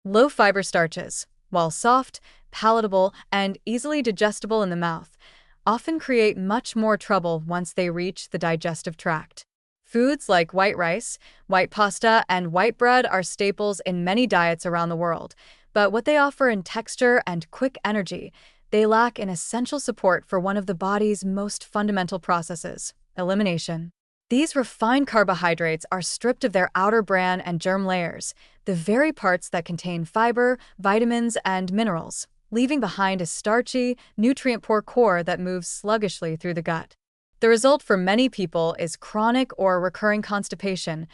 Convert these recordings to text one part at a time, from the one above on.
Low-fiber starches, while soft, palatable, and easily digestible in the mouth, often create much more trouble once they reach the digestive tract. Foods like white rice, white pasta, and white bread are staples in many diets around the world, but what they offer in texture and quick energy, they lack in essential support for one of the body's most fundamental processes, elimination. These refined carbohydrates are stripped of their outer bran and germ layers, the very parts that contain fiber, vitamins, and minerals, leaving behind a starchy, nutrient-poor core that moves sluggishly through the gut. The result for many people is chronic or recurring constipation,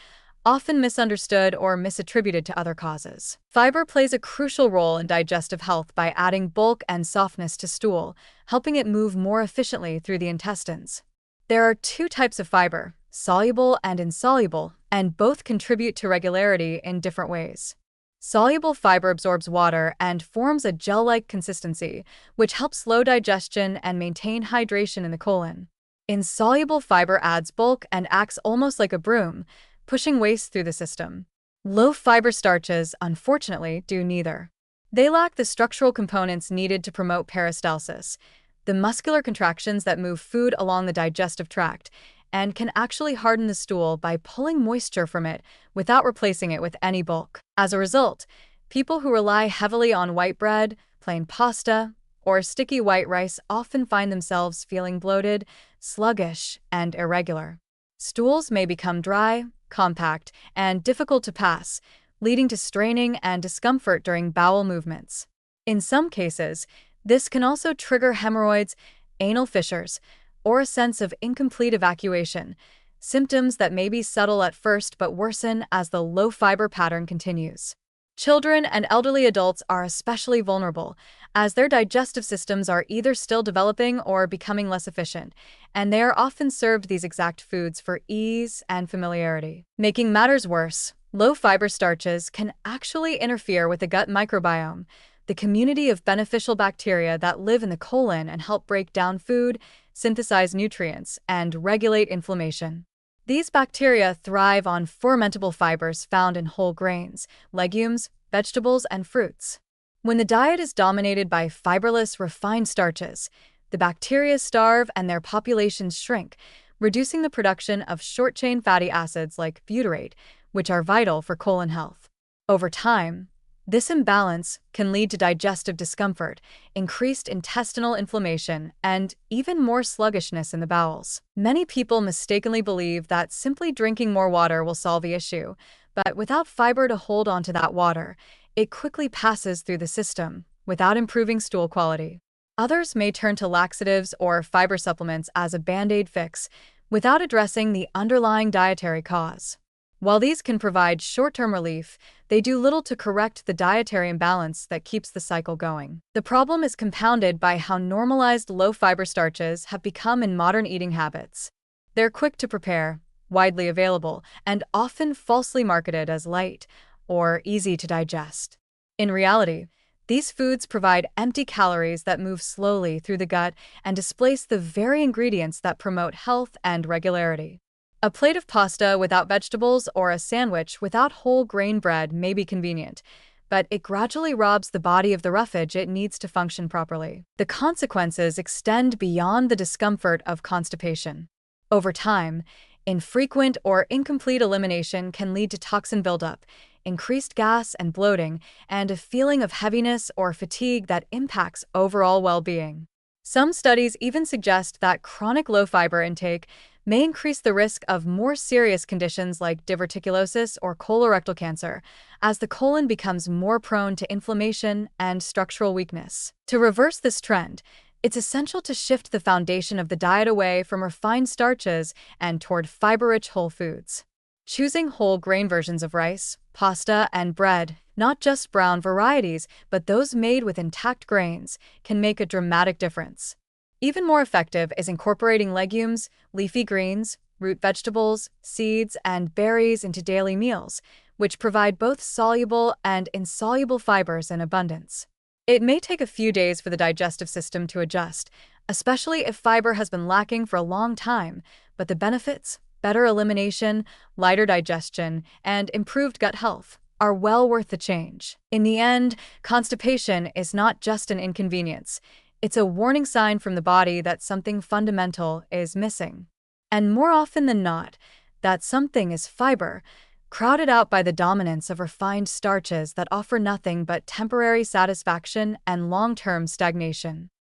often misunderstood or misattributed to other causes. Fiber plays a crucial role in digestive health by adding bulk and softness to stool, helping it move more efficiently through the intestines. There are two types of fiber, soluble and insoluble, and both contribute to regularity in different ways. Soluble fiber absorbs water and forms a gel-like consistency, which helps slow digestion and maintain hydration in the colon. Insoluble fiber adds bulk and acts almost like a broom, pushing waste through the system. Low-fiber starches, unfortunately, do neither. They lack the structural components needed to promote peristalsis, the muscular contractions that move food along the digestive tract, and can actually harden the stool by pulling moisture from it without replacing it with any bulk. As a result, people who rely heavily on white bread, plain pasta, or sticky white rice often find themselves feeling bloated, sluggish, and irregular. Stools may become dry, compact, and difficult to pass, leading to straining and discomfort during bowel movements. In some cases, this can also trigger hemorrhoids, anal fissures, or a sense of incomplete evacuation, symptoms that may be subtle at first but worsen as the low-fiber pattern continues. Children and elderly adults are especially vulnerable, as their digestive systems are either still developing or becoming less efficient, and they are often served these exact foods for ease and familiarity. Making matters worse, low-fiber starches can actually interfere with the gut microbiome, the community of beneficial bacteria that live in the colon and help break down food, synthesize nutrients, and regulate inflammation. These bacteria thrive on fermentable fibers found in whole grains, legumes, vegetables, and fruits. When the diet is dominated by fiberless, refined starches, the bacteria starve and their populations shrink, reducing the production of short-chain fatty acids like butyrate, which are vital for colon health. Over time, this imbalance can lead to digestive discomfort, increased intestinal inflammation, and even more sluggishness in the bowels. Many people mistakenly believe that simply drinking more water will solve the issue, but without fiber to hold onto that water, it quickly passes through the system without improving stool quality. Others may turn to laxatives or fiber supplements as a band-aid fix without addressing the underlying dietary cause. While these can provide short-term relief, they do little to correct the dietary imbalance that keeps the cycle going. The problem is compounded by how normalized low-fiber starches have become in modern eating habits. They're quick to prepare, widely available, and often falsely marketed as light or easy to digest. In reality, these foods provide empty calories that move slowly through the gut and displace the very ingredients that promote health and regularity. A plate of pasta without vegetables or a sandwich without whole grain bread may be convenient, but it gradually robs the body of the roughage it needs to function properly. The consequences extend beyond the discomfort of constipation. Over time, infrequent or incomplete elimination can lead to toxin buildup, increased gas and bloating, and a feeling of heaviness or fatigue that impacts overall well-being. Some studies even suggest that chronic low-fiber intake may increase the risk of more serious conditions like diverticulosis or colorectal cancer, as the colon becomes more prone to inflammation and structural weakness. To reverse this trend, it's essential to shift the foundation of the diet away from refined starches and toward fiber-rich whole foods. Choosing whole grain versions of rice, pasta, and bread, not just brown varieties, but those made with intact grains, can make a dramatic difference. Even more effective is incorporating legumes, leafy greens, root vegetables, seeds, and berries into daily meals, which provide both soluble and insoluble fibers in abundance. It may take a few days for the digestive system to adjust, especially if fiber has been lacking for a long time, but the benefits, better elimination, lighter digestion, and improved gut health, are well worth the change. In the end, constipation is not just an inconvenience. It's a warning sign from the body that something fundamental is missing. And more often than not, that something is fiber, crowded out by the dominance of refined starches that offer nothing but temporary satisfaction and long-term stagnation.